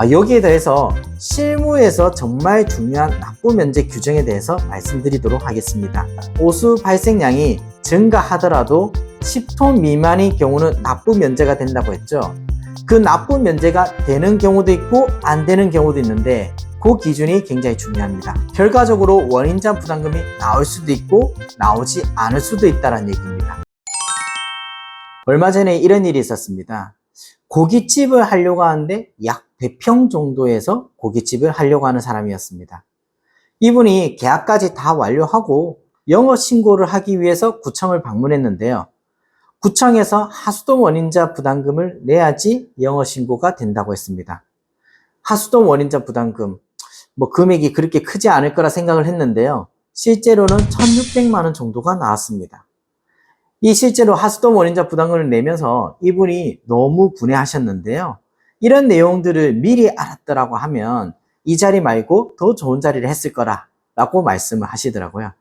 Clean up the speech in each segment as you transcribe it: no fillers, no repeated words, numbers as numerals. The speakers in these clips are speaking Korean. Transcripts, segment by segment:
여기에 대해서 실무에서 정말 중요한 납부 면제 규정에 대해서 말씀드리도록 하겠습니다. 오수 발생량이 증가하더라도 10톤 미만의 경우는 납부 면제가 된다고 했죠. 그 납부 면제가 되는 경우도 있고 안 되는 경우도 있는데 그 기준이 굉장히 중요합니다. 결과적으로 원인자 부담금이 나올 수도 있고 나오지 않을 수도 있다는 얘기입니다. 얼마 전에 이런 일이 있었습니다. 고깃집을 하려고 하는데 약 100평 정도에서 고깃집을 하려고 하는 사람이었습니다. 이분이 계약까지 다 완료하고 영업 신고를 하기 위해서 구청을 방문했는데요. 구청에서 하수도 원인자 부담금을 내야지 영업 신고가 된다고 했습니다. 하수도 원인자 부담금, 금액이 그렇게 크지 않을 거라 생각을 했는데요. 실제로는 1,600만 원 정도가 나왔습니다. 이 실제로 하수도 원인자 부담금을 내면서 이분이 너무 분해하셨는데요. 이런 내용들을 미리 알았더라고 하면 이 자리 말고 더 좋은 자리를 했을 거라고 말씀을 하시더라고요.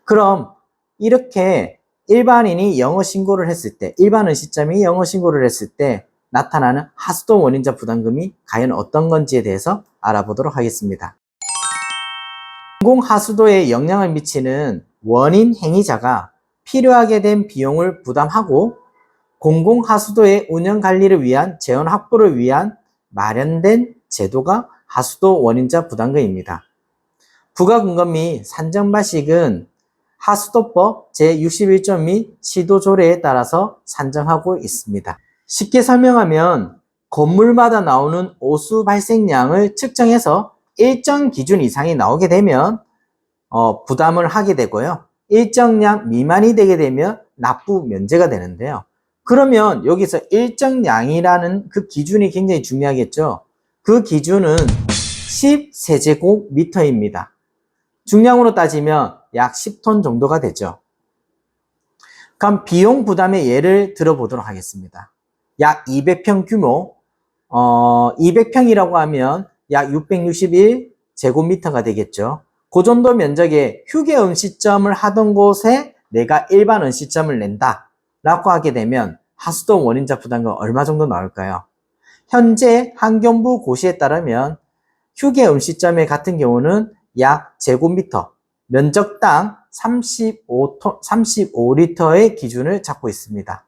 그럼 이렇게 일반인이 영업 신고를 했을 때, 일반은 시점이 영업 신고를 했을 때 나타나는 하수도 원인자 부담금이 과연 어떤 건지에 대해서 알아보도록 하겠습니다. 공공하수도에 영향을 미치는 원인 행위자가 필요하게 된 비용을 부담하고 공공하수도의 운영관리를 위한 재원 확보를 위한 마련된 제도가 하수도 원인자 부담금입니다. 부가금건 및 산정발식은 하수도법 제61조 및 시도조례에 따라서 산정하고 있습니다. 쉽게 설명하면 건물마다 나오는 오수 발생량을 측정해서 일정 기준 이상이 나오게 되면 부담을 하게 되고요. 일정량 미만이 되게 되면 납부 면제가 되는데요. 그러면 여기서 일정량이라는 그 기준이 굉장히 중요하겠죠. 그 기준은 10세제곱미터입니다. 중량으로 따지면 약 10톤 정도가 되죠. 그럼 비용 부담의 예를 들어보도록 하겠습니다. 약 200평 규모, 200평이라고 하면 약 661제곱미터가 되겠죠. 그 정도 면적의 휴게 음식점을 하던 곳에 내가 일반 음식점을 낸다 라고 하게 되면 하수도 원인자 부담금 얼마 정도 나올까요? 현재 환경부 고시에 따르면 휴게 음식점의 같은 경우는 약 제곱미터, 면적당 35리터의 기준을 잡고 있습니다.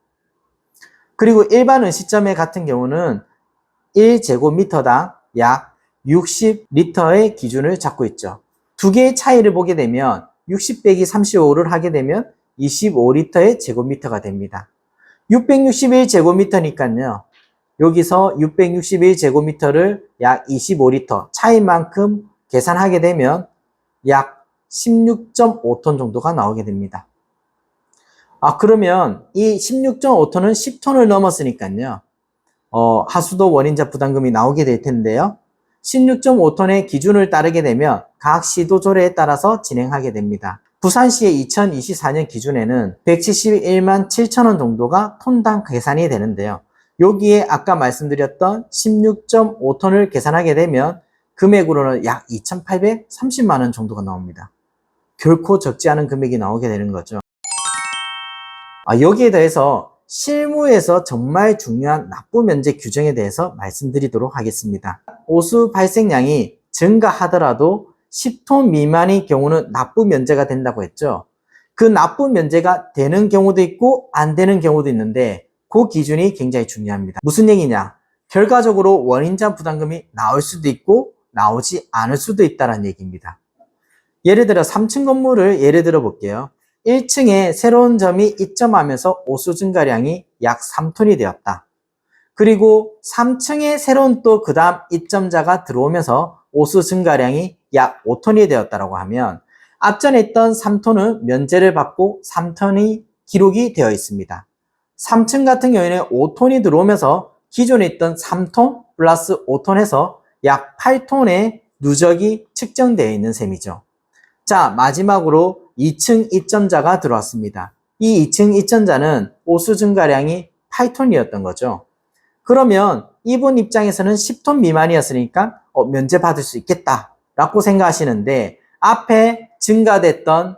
그리고 일반 음식점의 같은 경우는 1제곱미터당 약 60리터의 기준을 잡고 있죠. 두 개의 차이를 보게 되면 60 빼기 35를 하게 되면 25리터의 제곱미터가 됩니다. 661제곱미터니까요. 여기서 661제곱미터를 약 25리터 차이만큼 계산하게 되면 약 16.5톤 정도가 나오게 됩니다. 그러면 이 16.5톤은 10톤을 넘었으니까요. 하수도 원인자 부담금이 나오게 될 텐데요. 16.5톤의 기준을 따르게 되면 각 시도조례에 따라서 진행하게 됩니다. 부산시의 2024년 기준에는 171만 7천원 정도가 톤당 계산이 되는데요. 여기에 아까 말씀드렸던 16.5톤을 계산하게 되면 금액으로는 약 2,830만원 정도가 나옵니다. 결코 적지 않은 금액이 나오게 되는 거죠. 여기에 대해서 실무에서 정말 중요한 납부 면제 규정에 대해서 말씀드리도록 하겠습니다. 오수 발생량이 증가하더라도 10톤 미만의 경우는 납부 면제가 된다고 했죠. 그 납부 면제가 되는 경우도 있고 안 되는 경우도 있는데 그 기준이 굉장히 중요합니다. 무슨 얘기냐? 결과적으로 원인자 부담금이 나올 수도 있고 나오지 않을 수도 있다는 얘기입니다. 예를 들어 3층 건물을 예를 들어 볼게요. 1층에 새로운 점이 입점하면서 오수 증가량이 약 3톤이 되었다. 그리고 3층에 새로운 또 그 다음 입점자가 들어오면서 오수 증가량이 약 5톤이 되었다고 하면 앞전에 있던 3톤은 면제를 받고 3톤이 기록이 되어 있습니다. 3층 같은 경우에는 5톤이 들어오면서 기존에 있던 3톤 플러스 5톤 해서 약 8톤의 누적이 측정되어 있는 셈이죠. 자, 마지막으로 2층 입점자가 들어왔습니다. 이 2층 입점자는 오수 증가량이 8톤이었던 거죠. 그러면 이분 입장에서는 10톤 미만이었으니까 면제받을 수 있겠다 라고 생각하시는데 앞에 증가됐던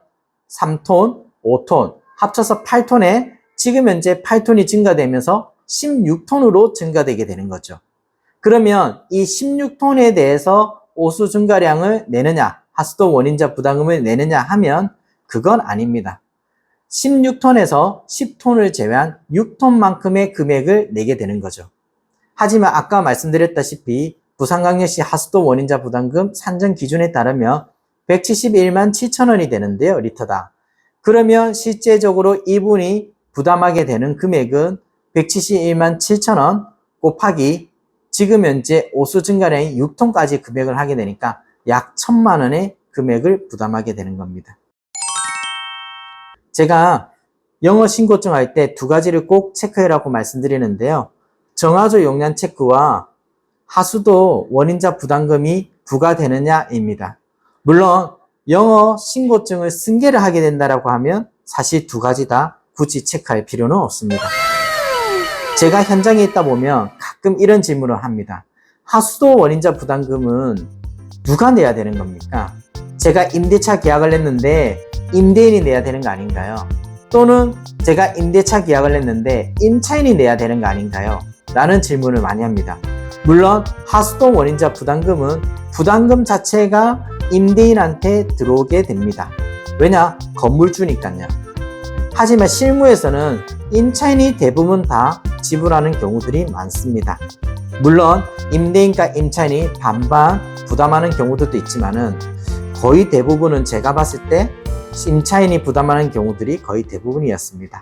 3톤, 5톤 합쳐서 8톤에 지금 현재 8톤이 증가되면서 16톤으로 증가되게 되는 거죠. 그러면 이 16톤에 대해서 오수 증가량을 내느냐, 하수도 원인자 부담금을 내느냐 하면 그건 아닙니다. 16톤에서 10톤을 제외한 6톤만큼의 금액을 내게 되는 거죠. 하지만 아까 말씀드렸다시피 부산광역시 하수도 원인자 부담금 산정 기준에 따르면 171만 7천 원이 되는데요, 리터당. 그러면 실제적으로 이분이 부담하게 되는 금액은 171만 7천 원 곱하기 지금 현재 오수 증가량이 6톤까지 금액을 하게 되니까 약 1,000만 원의 금액을 부담하게 되는 겁니다. 제가 영어 신고증 할 때 두 가지를 꼭 체크해라고 말씀드리는데요. 정화조 용량 체크와 하수도 원인자 부담금이 부과되느냐입니다. 물론 영어 신고증을 승계를 하게 된다고 하면 사실 두 가지 다 굳이 체크할 필요는 없습니다. 제가 현장에 있다 보면 가끔 이런 질문을 합니다. 하수도 원인자 부담금은 누가 내야 되는 겁니까? 제가 임대차 계약을 했는데 임대인이 내야 되는 거 아닌가요? 또는 제가 임대차 계약을 했는데 임차인이 내야 되는 거 아닌가요? 라는 질문을 많이 합니다. 물론 하수도 원인자 부담금은 부담금 자체가 임대인한테 들어오게 됩니다. 왜냐? 건물주니까요. 하지만 실무에서는 임차인이 대부분 다 지불하는 경우들이 많습니다. 물론 임대인과 임차인이 반반 부담하는 경우들도 있지만은 거의 대부분은 제가 봤을 때 임차인이 부담하는 경우들이 거의 대부분이었습니다.